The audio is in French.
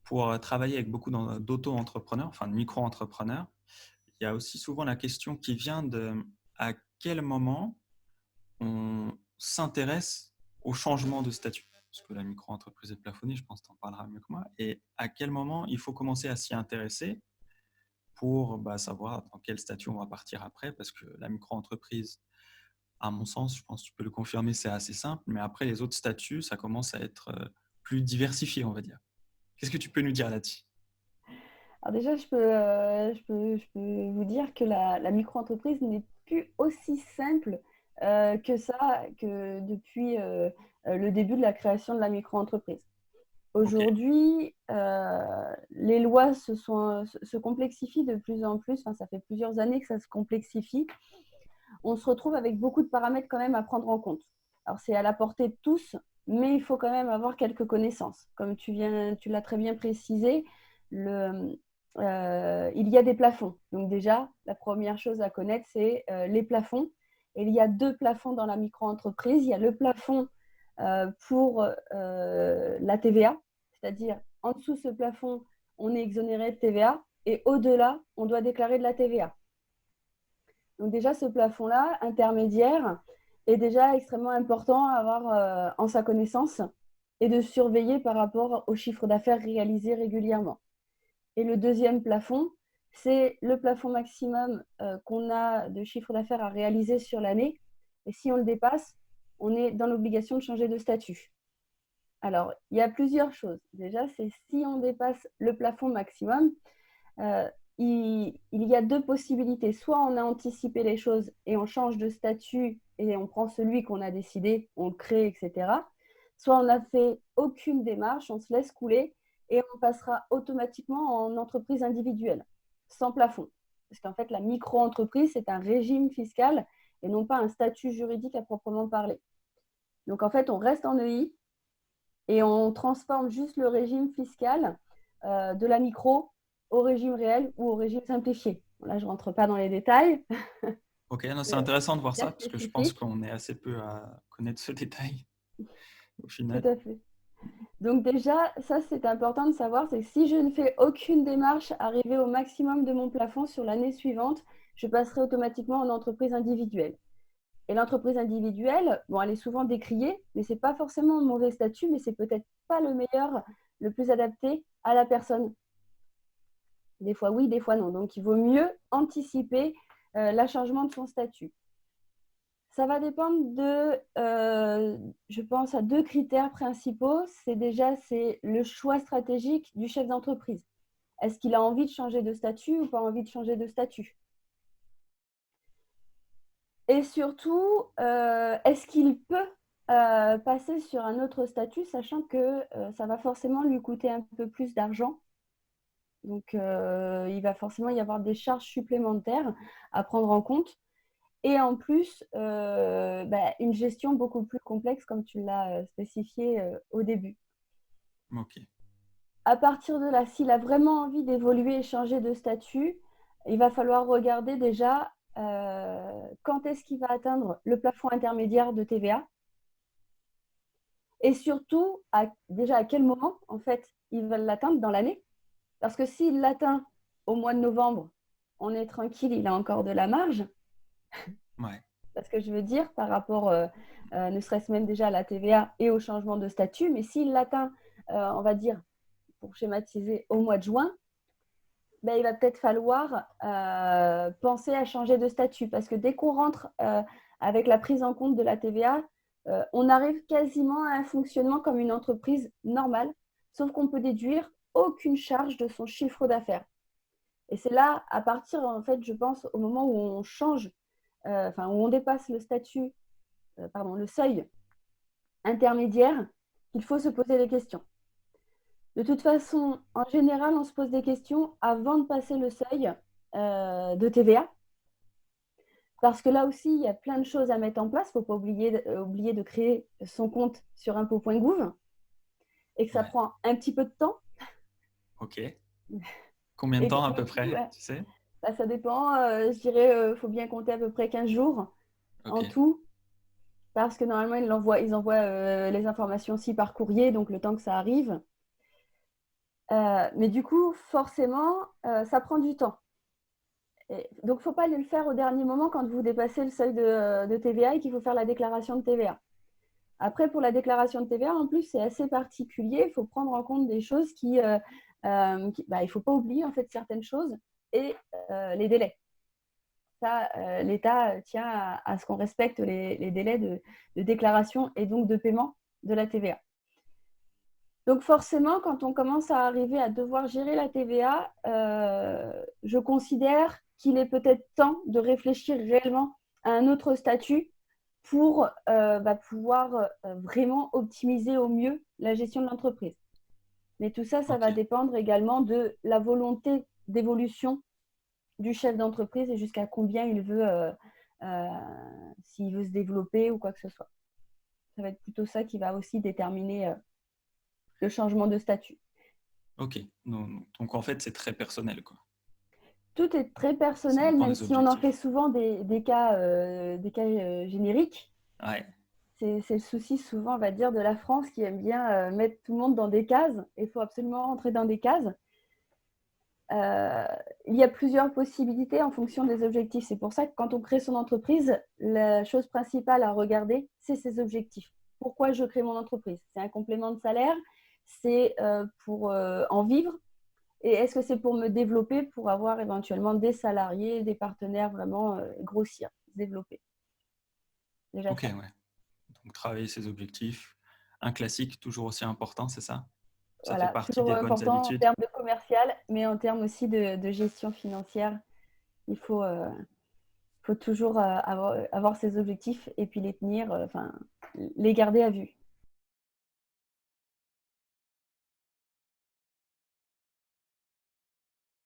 pour travailler avec beaucoup d'auto-entrepreneurs, enfin de micro-entrepreneurs, il y a aussi souvent la question qui vient de à quel moment on s'intéresse au changement de statut. Parce que la micro-entreprise est plafonnée, je pense que tu en parleras mieux que moi. Et à quel moment il faut commencer à s'y intéresser pour savoir dans quel statut on va partir après. Parce que la micro-entreprise, à mon sens, je pense que tu peux le confirmer, c'est assez simple. Mais après, les autres statuts, ça commence à être plus diversifié, on va dire. Qu'est-ce que tu peux nous dire là-dessus? Alors déjà, je peux vous dire que la micro-entreprise n'est plus aussi simple que ça, que depuis le début de la création de la micro-entreprise. Ok, Aujourd'hui, les lois se complexifient de plus en plus. Enfin, ça fait plusieurs années que ça se complexifie. On se retrouve avec beaucoup de paramètres quand même à prendre en compte. Alors, c'est à la portée de tous, mais il faut quand même avoir quelques connaissances. Comme tu l'as très bien précisé, il y a des plafonds. Donc déjà, la première chose à connaître, c'est les plafonds. Et il y a deux plafonds dans la micro-entreprise. Il y a le plafond pour la TVA, c'est-à-dire en dessous de ce plafond, on est exonéré de TVA et au-delà, on doit déclarer de la TVA. Donc déjà, ce plafond-là, intermédiaire, est déjà extrêmement important à avoir en sa connaissance et de surveiller par rapport au chiffre d'affaires réalisé régulièrement. Et le deuxième plafond, c'est le plafond maximum qu'on a de chiffre d'affaires à réaliser sur l'année. Et si on le dépasse, on est dans l'obligation de changer de statut. Alors, il y a plusieurs choses. Déjà, c'est si on dépasse le plafond maximum, euh, il y a deux possibilités. Soit on a anticipé les choses et on change de statut et on prend celui qu'on a décidé, on le crée, etc. Soit on n'a fait aucune démarche, on se laisse couler et on passera automatiquement en entreprise individuelle, sans plafond. Parce qu'en fait, la micro-entreprise, c'est un régime fiscal et non pas un statut juridique à proprement parler. Donc en fait, on reste en EI et on transforme juste le régime fiscal de la micro au régime réel ou au régime simplifié. Là, je ne rentre pas dans les détails, ok, non, c'est c'est intéressant de voir bien ça parce que je pense spécifique. qu'on est assez peu à connaître ce détail au Tout final. à fait. Donc déjà, ça c'est important de savoir, c'est que si je ne fais aucune démarche, arriver au maximum de mon plafond sur l'année suivante, je passerai automatiquement en entreprise individuelle. Et l'entreprise individuelle, bon, elle est souvent décriée, mais ce n'est pas forcément un mauvais statut, mais c'est peut-être pas le meilleur, le plus adapté à la personne. Des fois oui, des fois non. Donc, il vaut mieux anticiper l'achangement de son statut. Ça va dépendre je pense, à deux critères principaux. C'est le choix stratégique du chef d'entreprise. Est-ce qu'il a envie de changer de statut ou pas envie de changer de statut? Et surtout, est-ce qu'il peut passer sur un autre statut, sachant que ça va forcément lui coûter un peu plus d'argent. Donc, il va forcément y avoir des charges supplémentaires à prendre en compte. Et en plus, une gestion beaucoup plus complexe, comme tu l'as spécifié au début. Ok, À partir de là, s'il a vraiment envie d'évoluer et changer de statut, il va falloir regarder déjà quand est-ce qu'il va atteindre le plafond intermédiaire de TVA et surtout, déjà à quel moment, en fait, il va l'atteindre dans l'année. Parce que s'il l'atteint au mois de novembre, on est tranquille, il a encore de la marge. ouais, Parce que je veux dire, par rapport, ne serait-ce même déjà à la TVA et au changement de statut, mais s'il l'atteint, on va dire, pour schématiser, au mois de juin, ben, il va peut-être falloir penser à changer de statut. Parce que dès qu'on rentre avec la prise en compte de la TVA, on arrive quasiment à un fonctionnement comme une entreprise normale, sauf qu'on peut déduire aucune charge de son chiffre d'affaires. Et c'est là, à partir, en fait, je pense, au moment où on change, où on dépasse le statut, le seuil intermédiaire, qu'il faut se poser des questions. De toute façon, en général, on se pose des questions avant de passer le seuil de TVA, parce que là aussi, il y a plein de choses à mettre en place. Il ne faut pas oublier de créer son compte sur impôt.gouv et que ça ouais, prend un petit peu de temps. ok. Combien de Et temps à comme peu je dis, près, ouais, tu sais? ça dépend. Je dirais, il faut bien compter à peu près 15 jours Ok, en tout. Parce que normalement, ils envoient les informations aussi par courrier, donc le temps que ça arrive. Mais du coup, forcément, ça prend du temps. Donc, il ne faut pas aller le faire au dernier moment quand vous dépassez le seuil de TVA et qu'il faut faire la déclaration de TVA. Après, pour la déclaration de TVA, en plus, c'est assez particulier. Il faut prendre en compte des choses il ne faut pas oublier en fait certaines choses et les délais. Ça, l'État tient à ce qu'on respecte les délais de déclaration et donc de paiement de la TVA. Donc forcément, quand on commence à arriver à devoir gérer la TVA, je considère qu'il est peut-être temps de réfléchir réellement à un autre statut pour pouvoir vraiment optimiser au mieux la gestion de l'entreprise. Mais tout ça, ça va Ok. dépendre également de la volonté d'évolution du chef d'entreprise et jusqu'à combien il veut, s'il veut se développer ou quoi que ce soit. Ça va être plutôt ça qui va aussi déterminer le changement de statut. Ok. Donc, en fait, c'est très personnel, quoi. Tout est très Ça personnel, dépend même des si on en fait objectifs. souvent des cas génériques. Ouais. C'est le souci souvent, on va dire, de la France qui aime bien mettre tout le monde dans des cases. Il faut absolument rentrer dans des cases. Il y a plusieurs possibilités en fonction des objectifs. C'est pour ça que quand on crée son entreprise, la chose principale à regarder, c'est ses objectifs. Pourquoi je crée mon entreprise? C'est un complément de salaire? C'est pour en vivre? Et est-ce que c'est pour me développer, pour avoir éventuellement des salariés, des partenaires vraiment grossir, se développer? Déjà Ok, ça. ouais. Donc, travailler ses objectifs. Un classique, toujours aussi important, c'est ça? Ça fait Voilà, partie toujours des bonnes important en habitudes. termes de commercial, mais en termes aussi de gestion financière. Il faut toujours avoir ses objectifs et puis les tenir, les garder à vue.